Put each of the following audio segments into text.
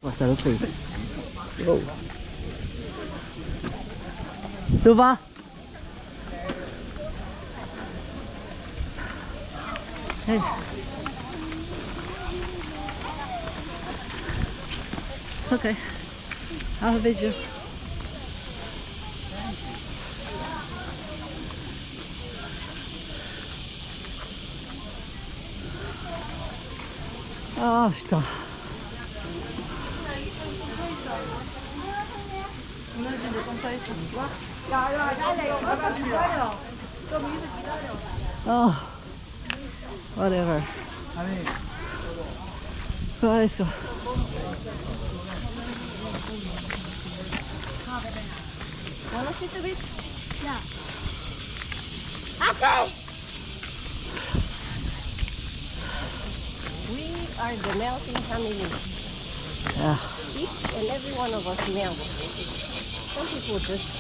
Was er okay? Wow. Du war? Hey. It's okay. I have a video. 아, 좋다. Oh, whatever. Let's go. Wanna sit a bit? Yeah. Okay. We are the melting family. Yeah. Each and every one of us melt. Some people just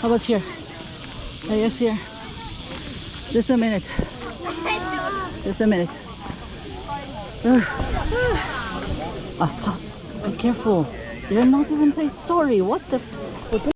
How about here? Yes, here. Just a minute. Just a minute. Be careful. You're not even say sorry. What the?